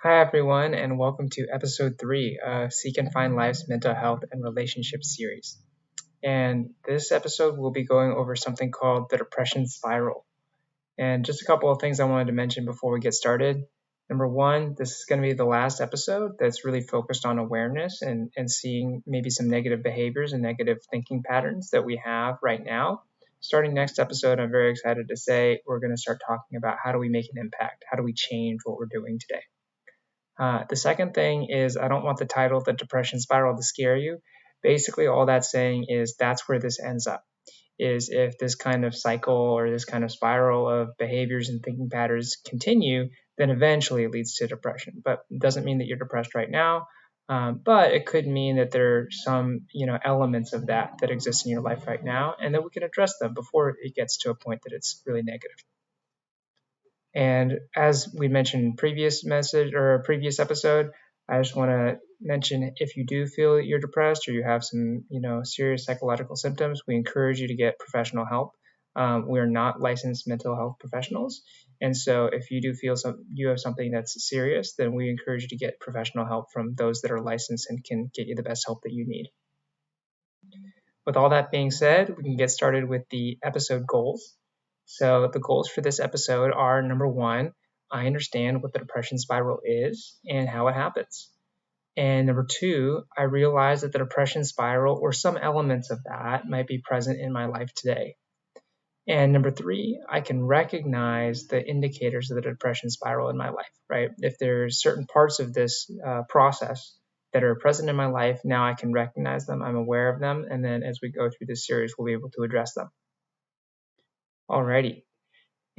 Hi, everyone, and welcome to episode 3 of Seek and Find Life's Mental Health and Relationship series. And this episode, we'll be going over something called the depression spiral. And just a couple of things I wanted to mention before we get started. Number one, this is going to be the last episode that's really focused on awareness and seeing maybe some negative behaviors and negative thinking patterns that we have right now. Starting next episode, I'm very excited to say we're going to start talking about how do we make an impact? How do we change what we're doing today? The second thing is I don't want the title, The Depression Spiral, to scare you. Basically, all that's saying is that's where this ends up, is if this kind of cycle or this kind of spiral of behaviors and thinking patterns continue, then eventually it leads to depression. But it doesn't mean that you're depressed right now, but it could mean that there are some elements of that exist in your life right now, and that we can address them before it gets to a point that it's really negative. And as we mentioned in previous episode, I just want to mention if you do feel that you're depressed or you have some, serious psychological symptoms, we encourage you to get professional help. We are not licensed mental health professionals, and so if you do feel you have something that's serious, then we encourage you to get professional help from those that are licensed and can get you the best help that you need. With all that being said, we can get started with the episode goals. So the goals for this episode are, number one, I understand what the depression spiral is and how it happens. And number two, I realize that the depression spiral or some elements of that might be present in my life today. And number three, I can recognize the indicators of the depression spiral in my life, right? If there's certain parts of this process that are present in my life, now I can recognize them, I'm aware of them, and then as we go through this series, we'll be able to address them. Alrighty.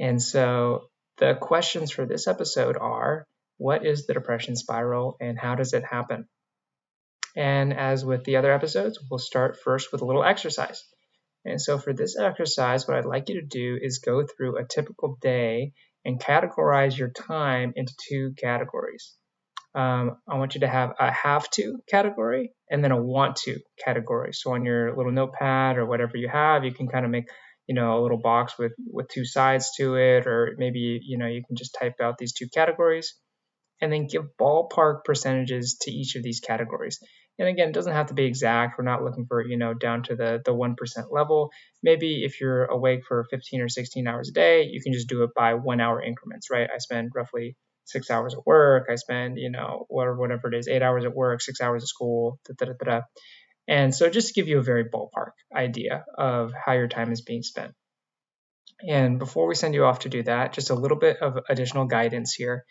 And so the questions for this episode are, what is the depression spiral and how does it happen? And as with the other episodes, we'll start first with a little exercise. And so for this exercise, what I'd like you to do is go through a typical day and categorize your time into two categories. I want you to have a have to category and then a want to category. So on your little notepad or whatever you have, you can kind of make a little box with two sides to it, or maybe you can just type out these two categories and then give ballpark percentages to each of these categories. And again, it doesn't have to be exact. We're not looking for down to the 1% level. Maybe if you're awake for 15 or 16 hours a day, you can just do it by 1 hour increments, right? I spend roughly 6 hours at work. I spend whatever it is, 8 hours at work, 6 hours at school, And so just to give you a very ballpark idea of how your time is being spent. And before we send you off to do that, just a little bit of additional guidance here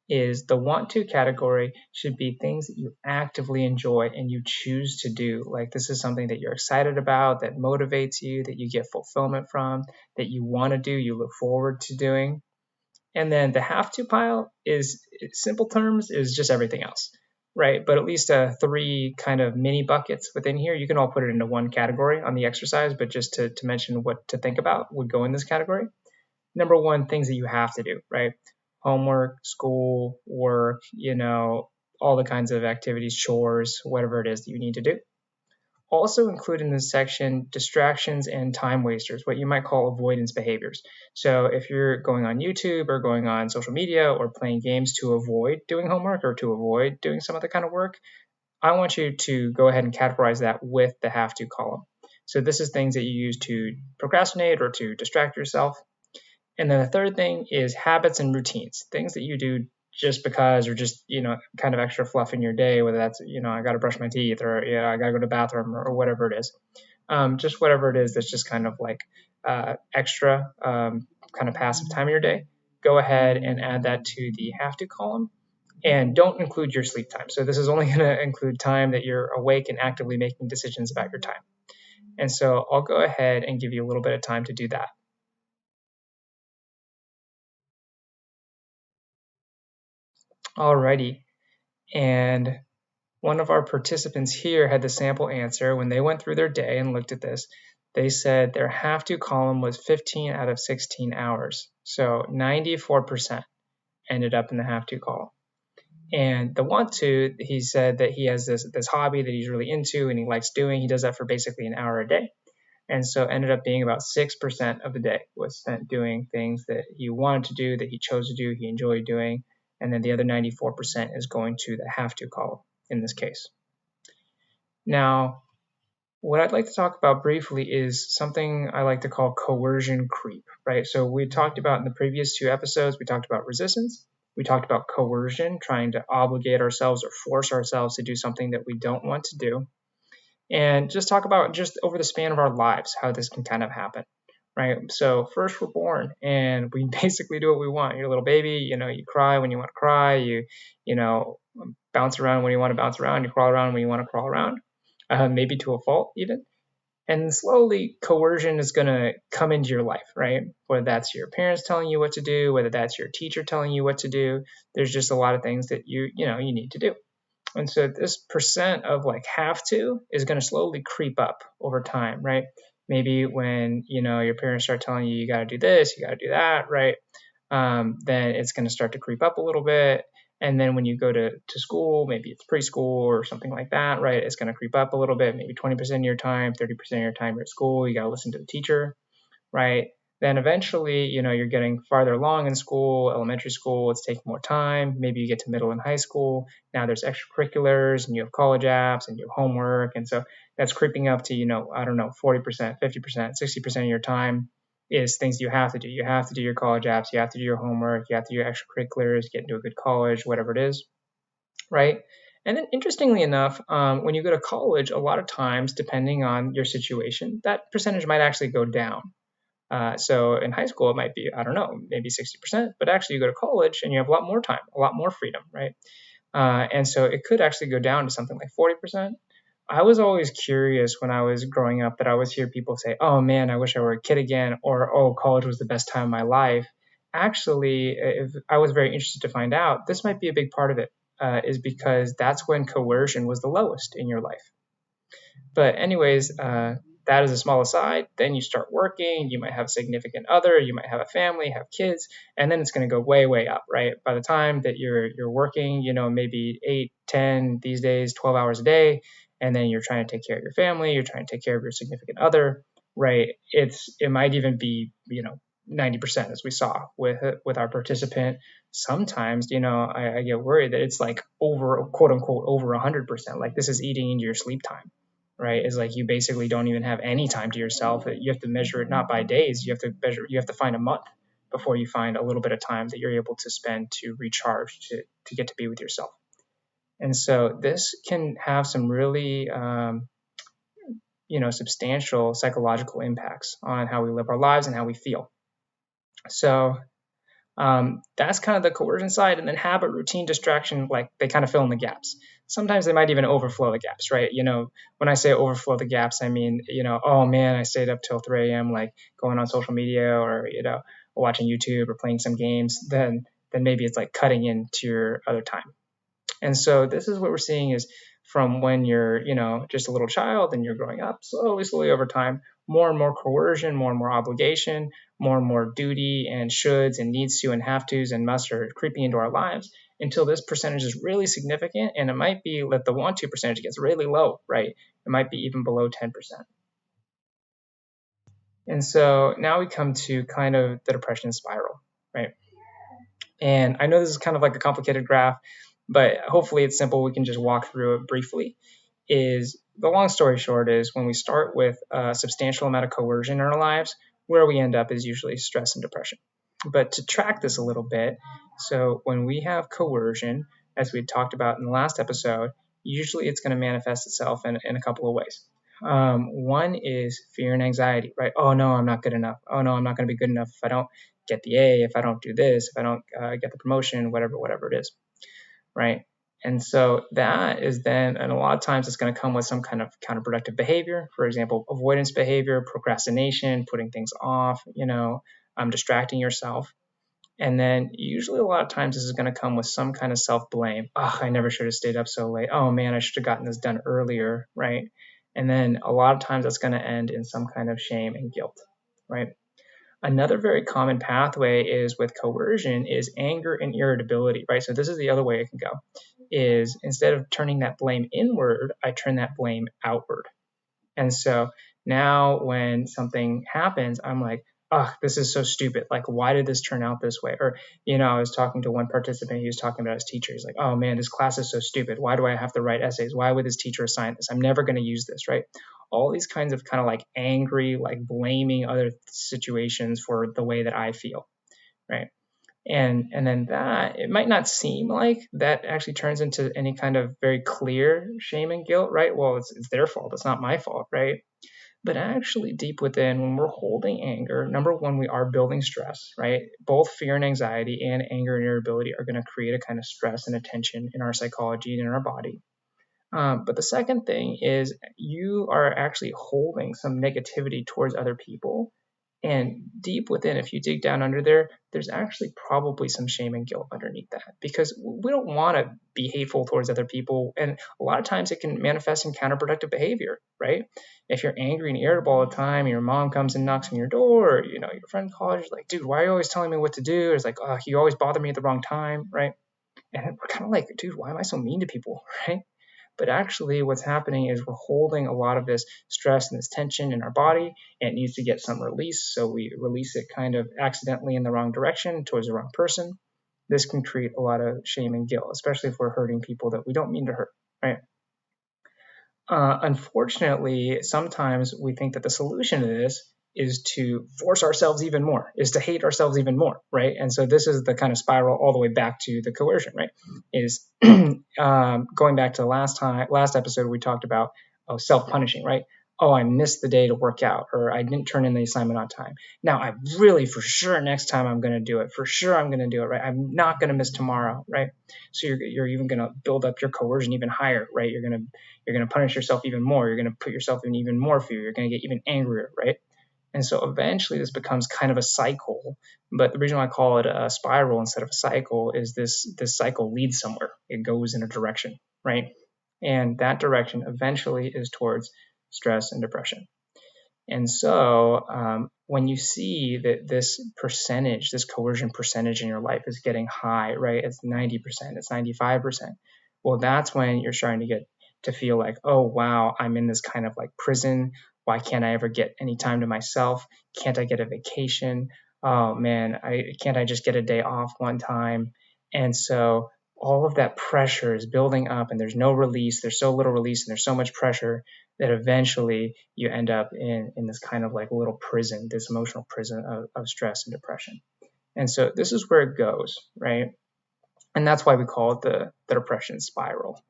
is the want to category should be things that you actively enjoy and you choose to do. Like this is something that you're excited about, that motivates you, that you get fulfillment from, that you want to do, you look forward to doing. And then the have to pile is, in simple terms, is just everything else, right? But at least 3 kind of mini buckets within here. You can all put it into one category on the exercise, but just to mention what to think about would go in this category. Number one, things that you have to do, right? Homework, school, work, all the kinds of activities, chores, whatever it is that you need to do. Also include in this section distractions and time wasters, what you might call avoidance behaviors. So if you're going on YouTube or going on social media or playing games to avoid doing homework or to avoid doing some other kind of work, I want you to go ahead and categorize that with the have to column. So this is things that you use to procrastinate or to distract yourself. And then the third thing is habits and routines, things that you do just because, or just, kind of extra fluff in your day, whether that's, I got to brush my teeth or, I got to go to the bathroom or whatever it is. Just whatever it is that's just kind of like extra kind of passive time in your day. Go ahead and add that to the have to column. And don't include your sleep time. So this is only going to include time that you're awake and actively making decisions about your time. And so I'll go ahead and give you a little bit of time to do that. Alrighty. And one of our participants here had the sample answer. When they went through their day and looked at this, they said their have to column was 15 out of 16 hours. So 94% ended up in the have to column. And the want to, he said that he has this hobby that he's really into and he likes doing. He does that for basically an hour a day. And so ended up being about 6% of the day was spent doing things that he wanted to do, that he chose to do, he enjoyed doing. and then the other 94% is going to the have to column in this case. Now, what I'd like to talk about briefly is something I like to call coercion creep, right? So we talked about in the previous 2 episodes, we talked about resistance, we talked about coercion, trying to obligate ourselves or force ourselves to do something that we don't want to do, and just talk about just over the span of our lives, how this can kind of happen, right? So first we're born and we basically do what we want. You're a little baby, you cry when you want to cry, you know, bounce around when you want to bounce around, you crawl around when you want to crawl around, maybe to a fault even. And slowly coercion is going to come into your life, right? Whether that's your parents telling you what to do, whether that's your teacher telling you what to do, there's just a lot of things that you need to do. And so this percent of like have to is going to slowly creep up over time, right? Maybe when, your parents start telling you, you got to do this, you got to do that, right? Then it's going to start to creep up a little bit. And then when you go to school, maybe it's preschool or something like that, right? It's going to creep up a little bit, maybe 20% of your time, 30% of your time you're at school, you got to listen to the teacher, right? Then eventually, you're getting farther along in school, elementary school, it's taking more time. Maybe you get to middle and high school. Now there's extracurriculars and you have college apps and you have homework. And so that's creeping up to, 40%, 50%, 60% of your time is things you have to do. You have to do your college apps, you have to do your homework, you have to do your extracurriculars, get into a good college, whatever it is, right? And then interestingly enough, when you go to college, a lot of times, depending on your situation, that percentage might actually go down. So in high school, it might be, I don't know, maybe 60%, but actually you go to college and you have a lot more time, a lot more freedom, right? And so it could actually go down to something like 40%. I was always curious when I was growing up that I would hear people say, oh man, I wish I were a kid again, or oh, college was the best time of my life. Actually, if I was very interested to find out, this might be a big part of it, is because that's when coercion was the lowest in your life. But anyways, that is a small aside. Then you start working, you might have a significant other, you might have a family, have kids, and then it's going to go way, way up, right? By the time that you're working, maybe 8, 10, these days, 12 hours a day, and then you're trying to take care of your family, you're trying to take care of your significant other, right? It might even be, 90%, as we saw with our participant. Sometimes, I get worried that it's like over, quote unquote, over 100%. Like this is eating into your sleep time, right? Is like you basically don't even have any time to yourself. You have to measure it not by days. You have to find a month before you find a little bit of time that you're able to spend to recharge, to get to be with yourself. And so this can have some really substantial psychological impacts on how we live our lives and how we feel. So that's kind of the coercion side. And then habit, routine, distraction, like they kind of fill in the gaps. Sometimes they might even overflow the gaps, right? When I say overflow the gaps, I mean, oh man, I stayed up till 3 a.m. like going on social media or, watching YouTube or playing some games, then maybe it's like cutting into your other time. And so this is what we're seeing is from when you're, just a little child and you're growing up, slowly over time, more and more coercion, more and more obligation, more and more duty and shoulds and needs to and have tos and musts are creeping into our lives until this percentage is really significant. And it might be that the want to percentage gets really low, right? It might be even below 10%. And so now we come to kind of the depression spiral, right? And I know this is kind of like a complicated graph, but hopefully it's simple. We can just walk through it briefly. Is the long story short is when we start with a substantial amount of coercion in our lives, where we end up is usually stress and depression. But to track this a little bit, so when we have coercion, as we talked about in the last episode, usually it's going to manifest itself in a couple of ways. One is fear and anxiety, right? Oh no, I'm not good enough. Oh no, I'm not going to be good enough if I don't get the A, if I don't do this, if I don't get the promotion, whatever it is, right? And so that is then, and a lot of times it's going to come with some kind of counterproductive behavior. For example, avoidance behavior, procrastination, putting things off, distracting yourself. And then usually a lot of times this is going to come with some kind of self-blame. Oh, I never should have stayed up so late. Oh man, I should have gotten this done earlier, right? And then a lot of times that's going to end in some kind of shame and guilt, right? Another very common pathway is with coercion is anger and irritability, right? So this is the other way it can go, is instead of turning that blame inward, I turn that blame outward. And so now when something happens, I'm like, this is so stupid. Like, why did this turn out this way? Or, I was talking to one participant, he was talking about his teacher. He's like, oh man, this class is so stupid. Why do I have to write essays? Why would this teacher assign this? I'm never going to use this, right? All these kinds of kind of like angry, like blaming other situations for the way that I feel, right? And then that, it might not seem like that actually turns into any kind of very clear shame and guilt, right? Well, it's their fault. It's not my fault, right? But actually, deep within, when we're holding anger, number one, we are building stress, right? Both fear and anxiety and anger and irritability are going to create a kind of stress and a tension in our psychology and in our body. But the second thing is you are actually holding some negativity towards other people. And deep within, if you dig down under there, there's actually probably some shame and guilt underneath that, because we don't want to be hateful towards other people. And a lot of times it can manifest in counterproductive behavior, right? If you're angry and irritable all the time, your mom comes and knocks on your door, or, your friend calls, you're like, dude, why are you always telling me what to do? It's like, oh, you always bother me at the wrong time, right? And we're kind of like, dude, why am I so mean to people, right? But actually what's happening is we're holding a lot of this stress and this tension in our body, and it needs to get some release. So we release it kind of accidentally in the wrong direction towards the wrong person. This can create a lot of shame and guilt, especially if we're hurting people that we don't mean to hurt, right? Unfortunately, sometimes we think that the solution to this is to force ourselves even more, is to hate ourselves even more, right? And so this is the kind of spiral all the way back to the coercion, right? Is going back to the last episode, we talked about self-punishing, right? Oh, I missed the day to work out, or I didn't turn in the assignment on time. Now, I really, for sure, next time I'm going to do it. For sure, I'm going to do it, right? I'm not going to miss tomorrow, right? So you're even going to build up your coercion even higher, right? You're going to punish yourself even more. You're going to put yourself in even more fear. You're going to get even angrier, right? And so eventually this becomes kind of a cycle. But the reason why I call it a spiral instead of a cycle is this cycle leads somewhere. It goes in a direction, right? And that direction eventually is towards stress and depression. And so when you see that this coercion percentage in your life is getting high, right? It's 90%, it's 95%. Well, that's when you're starting to feel like, oh, wow, I'm in this kind of like prison. Why can't I ever get any time to myself? Can't I get a vacation? Oh man, can't I just get a day off one time? And so all of that pressure is building up, and there's no release. There's so little release, and there's so much pressure that eventually you end up in this kind of like little prison, this emotional prison of stress and depression. And so this is where it goes, right? And that's why we call it the depression spiral.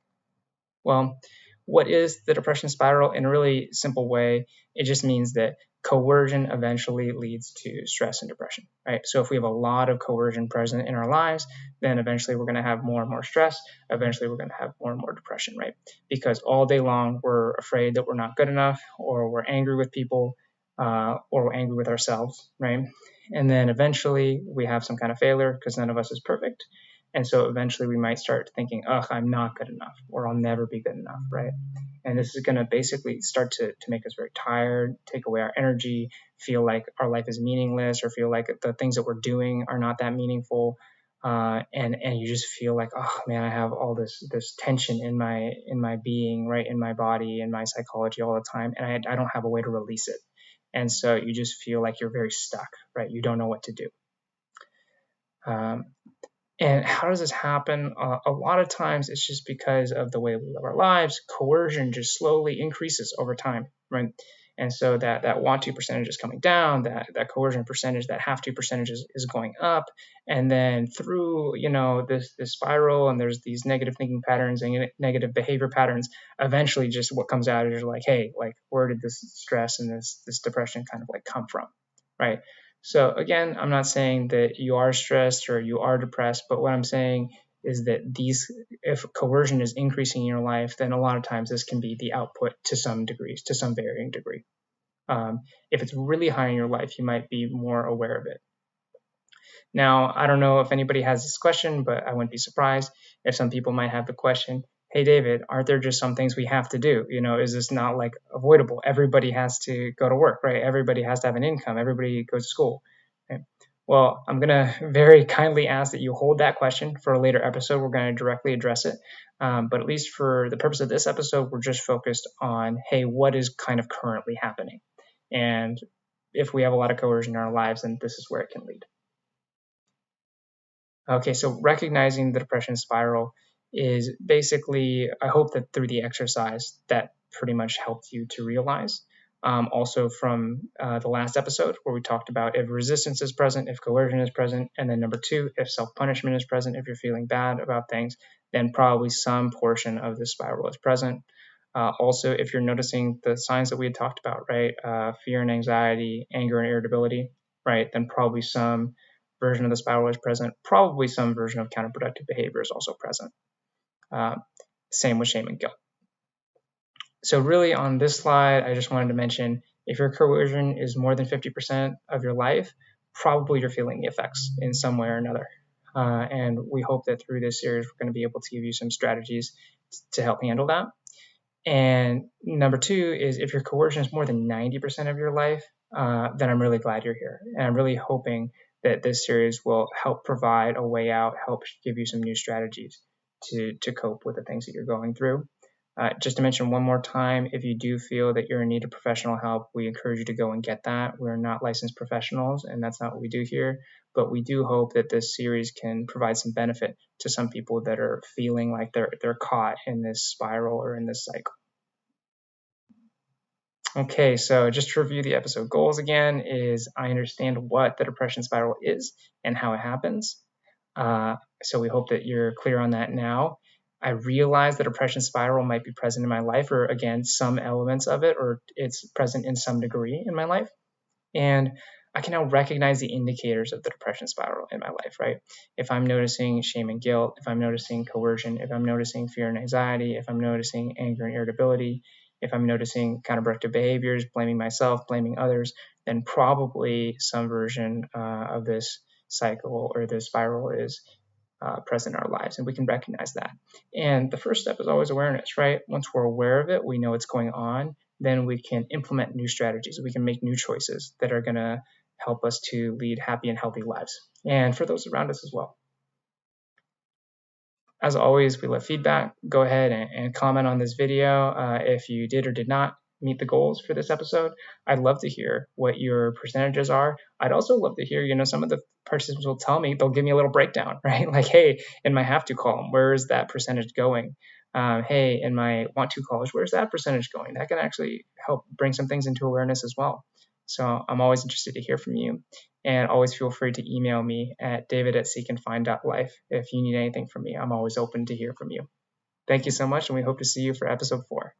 Well, what is the depression spiral? In a really simple way, it just means that coercion eventually leads to stress and depression, right? So if we have a lot of coercion present in our lives, then eventually we're going to have more and more stress. Eventually we're going to have more and more depression, right? Because all day long we're afraid that we're not good enough, or we're angry with people, or we're angry with ourselves, right? And then eventually we have some kind of failure, because none of us is perfect. And so eventually we might start thinking, I'm not good enough, or I'll never be good enough, right? And this is going to basically start to make us very tired, take away our energy, feel like our life is meaningless, or feel like the things that we're doing are not that meaningful. And you just feel like, oh man, I have all this tension in my being, right, in my body, in my psychology all the time, and I don't have a way to release it. And so you just feel like you're very stuck, right? You don't know what to do. And how does this happen? A lot of times it's just because of the way we live our lives. Coercion just slowly increases over time, right? And so that want to percentage is coming down, that coercion percentage, that have to percentage is going up. And then through, this spiral, and there's these negative thinking patterns and negative behavior patterns, eventually just what comes out is like, hey, like, where did this stress and this depression kind of like come from, right? So again, I'm not saying that you are stressed or you are depressed, but what I'm saying is that if coercion is increasing in your life, then a lot of times this can be the output to some degrees, to some varying degree. If it's really high in your life, you might be more aware of it. Now, I don't know if anybody has this question, but I wouldn't be surprised if some people might have the question, hey, David, aren't there just some things we have to do? Is this not like avoidable? Everybody has to go to work, right? Everybody has to have an income. Everybody goes to school. Right? Well, I'm going to very kindly ask that you hold that question for a later episode. We're going to directly address it. But at least for the purpose of this episode, we're just focused on, hey, what is kind of currently happening? And if we have a lot of coercion in our lives, then this is where it can lead. Okay, so recognizing the depression spiral is basically, I hope that through the exercise that pretty much helped you to realize. Also from the last episode where we talked about if resistance is present, if coercion is present, and then number 2, if self-punishment is present, if you're feeling bad about things, then probably some portion of this spiral is present. Also, if you're noticing the signs that we had talked about, right, fear and anxiety, anger and irritability, right, then probably some version of the spiral is present. Probably some version of counterproductive behavior is also present. Same with shame and guilt. So really on this slide, I just wanted to mention if your coercion is more than 50% of your life, probably you're feeling the effects in some way or another. And we hope that through this series, we're going to be able to give you some strategies to help handle that. And number 2 is if your coercion is more than 90% of your life, then I'm really glad you're here. And I'm really hoping that this series will help provide a way out, help give you some new strategies to cope with the things that you're going through. Just to mention one more time, if you do feel that you're in need of professional help, we encourage you to go and get that. We're not licensed professionals, and that's not what we do here. But we do hope that this series can provide some benefit to some people that are feeling like they're caught in this spiral or in this cycle. Okay, so just to review the episode goals again is I understand what the depression spiral is and how it happens. So we hope that you're clear on that now. I realize the depression spiral might be present in my life, or again, some elements of it, or it's present in some degree in my life. And I can now recognize the indicators of the depression spiral in my life, right? If I'm noticing shame and guilt, if I'm noticing coercion, if I'm noticing fear and anxiety, if I'm noticing anger and irritability, if I'm noticing counterproductive behaviors, blaming myself, blaming others, then probably some version of this cycle or this spiral is present in our lives, and we can recognize that. And the first step is always awareness, right? Once we're aware of it, we know what's going on, then we can implement new strategies. We can make new choices that are going to help us to lead happy and healthy lives, and for those around us as well. As always, we love feedback. Go ahead and comment on this video if you did or did not meet the goals for this episode. I'd love to hear what your percentages are. I'd also love to hear, some of the participants will tell me, they'll give me a little breakdown, right? Like, hey, in my have to column, where is that percentage going? Hey, in my want to college, where's that percentage going? That can actually help bring some things into awareness as well. So I'm always interested to hear from you. And always feel free to email me at david@seekandfind.life if you need anything from me. I'm always open to hear from you. Thank you so much, and we hope to see you for episode 4.